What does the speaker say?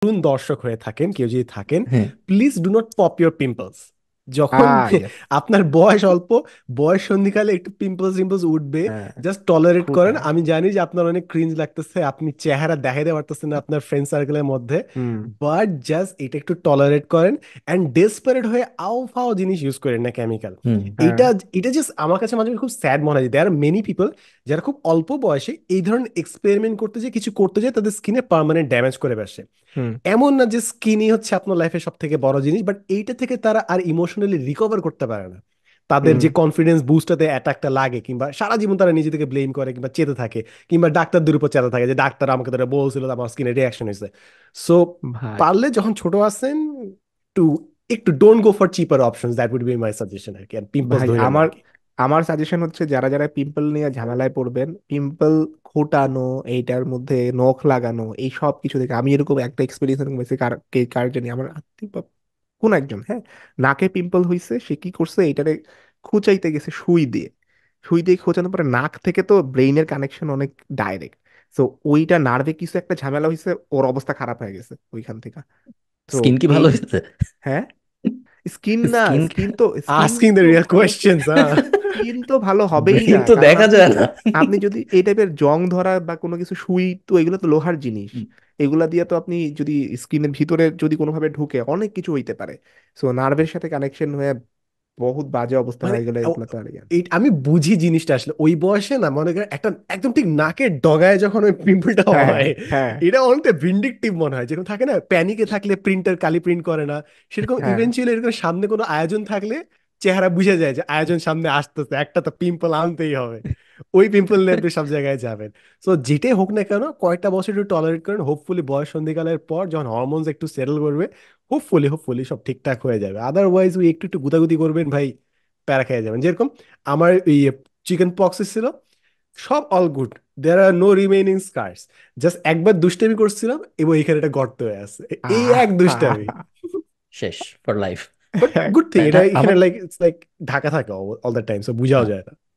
তরুণ দর্শক হয়ে থাকেন, কেউ যদি থাকেন, হ্যাঁ। Please do not pop your pimples. যখন ইয়েস। আপনার বয়স অল্প, বয়স সন্ধিকালে একটু পিম্পলস টিম্পলস উঠবে, হ্যাঁ, জাস্ট টলারেট করেন। খুঁটা। আমি জানি যে আপনার অনেক ক্রিঞ্জ লাগতেছে, আপনি চেহারা দেখাইতে পারতেছেন না আপনার ফ্রেন্ড সার্কেলের মধ্যে, হুম। বাট জাস্ট এটা একটু টলারেট করেন। অ্যান্ড ডেসপারেট হয়ে আও ফাও জিনিস ইউজ করেন না, কেমিক্যাল। হুম। হ্যাঁ। এইটা এটা জাস্ট আমার কাছে মাঝে মাঝে খুব স্যাড মনে হয়। দেয়ার আর মেনি পিপল যারা খুব অল্প বয়সে এই ধরনের এক্সপেরিমেন্ট করতে যায়, কিছু করতে যায়, তাদের স্কিনে পার্মানেন্ট ড্যামেজ করে বসে। হুম। এমন না যে স্কিনই হচ্ছে আপনার লাইফের সব থেকে বড় জিনিস, বাট এইটা থেকে তারা আর ইমোশনালি রিকভার করতে পারে না। তাদের হুম। যে কনফিডেন্স বুস্টটাতে অ্যাটাকটা লাগে, কিংবা সারা জীবন তারা নিজে থেকে ব্লেম করে কিংবা চেতে থাকে, কিংবা ডাক্তারদের উপর চেতে থাকে যে ডাক্তার আমাকে তারা বলছিল, আমার স্কিনে রিয়াকশন হয়েছে। সো ভাই, পারলে যখন ছোট আছেন, টু একটু don't go for cheaper options, that would be my suggestion আর কি। পিম্পলস ভাই, ধরেন না আমার আর কি। আমার সাজেশন হচ্ছে যারা যারা পিম্পল নিয়ে ঝামেলায় পড়বেন, পিম্পল খোটানো, এইটার মধ্যে নখ লাগানো, এই সব কিছু থেকে আমি এরকম একটা এক্সপিরিয়েন্স এরকম হয়েছে। কার জানি আমার আত্মীয় বা কোন একজন, হ্যাঁ, নাকে পিম্পল হয়েছে। সে কি করছে, এইটারে খুঁচাইতে গেছে সুই দিয়ে। সুই দিয়ে খোঁচানোর পরে নাক থেকে তো ব্রেইনের কানেকশন অনেক ডাইরেক্ট। তো ওইটা নার্ভে কিছু একটা ঝামেলা হয়েছে, ওর অবস্থা খারাপ হয়ে গেছে ওইখান থেকে। তো স্কিন কি এই, ভালো হয়েছে? হ্যাঁ, স্কিন না, স্কিন, স্কিন আস্কিং দ্য তো রিয়েল ভালো, কোয়েশ্চেন্স। স্কিন তো ভালো হবেই ব্রেইন না, তো কারণ দেখা আপনি যায় না। আপনি যদি এই টাইপের জং ধরা বা কোনো কিছু সুই, তো এগুলো তো লোহার জিনিস। এগুলা দিয়ে তো আপনি যদি স্কিনের ভিতরে যদি কোনোভাবে ঢুকে অনেক কিছু হইতে পারে। সো নার্ভের সাথে কানেকশন হয়ে বহুত বাজে অবস্থা মানে হয়ে গেলে এগুলো তো আর ইয়ে না। আমি বুঝি জিনিসটা আসলে ওই বয়সে না, মনে করেন একটা একদম ঠিক নাকের ডগায় যখন ওই পিম্পলটা হ্যাঁ। হয়, হ্যাঁ। এটা অনেকটা ভিন্ডিকটিভ মনে হয়। যেরকম থাকে না, প্যানিকে থাকলে প্রিন্টার কালি প্রিন্ট করে না, সেরকম হ্যাঁ। ইভেনচুয়ালি এরকম সামনে কোনো আয়োজন থাকলে চেহারা বুঝে যায় যে আয়োজন সামনে আসতেছে, একটা তো পিম্পল আনতেই হবে। ওই পিম্পল নিয়ে আপনি সব জায়গায় যাবেন। সো যেটাই হোক না কেন, কয়েকটা বছর একটু টলারেট করেন, হোপফুলি বয়স সন্ধিকালের পর যখন হরমোনস একটু সেটেল করবে, হোপফুলি হোপফুলি সব ঠিকঠাক হয়ে যাবে। আদারওয়াইজ ওই একটু একটু গুতাগুতি করবেন ভাই, প্যারা খেয়ে যাবেন। যেরকম আমার এই চিকেন পক্স ছিল, সব অল গুড, দেয়ার আর নো রিমেইনিং স্কার্স, জাস্ট একবার দুষ্টামি করছিলাম এবং এখানে একটা গর্ত হয়ে আছে, এই এক দুষ্টামি। শেষ for life. But good thing, তাই না এটা এখানে আমার? লাইক ইটস লাইক ঢাকা থাকে অল দ্য টাইম, সো বুঝাও হ্যাঁ, যায় না।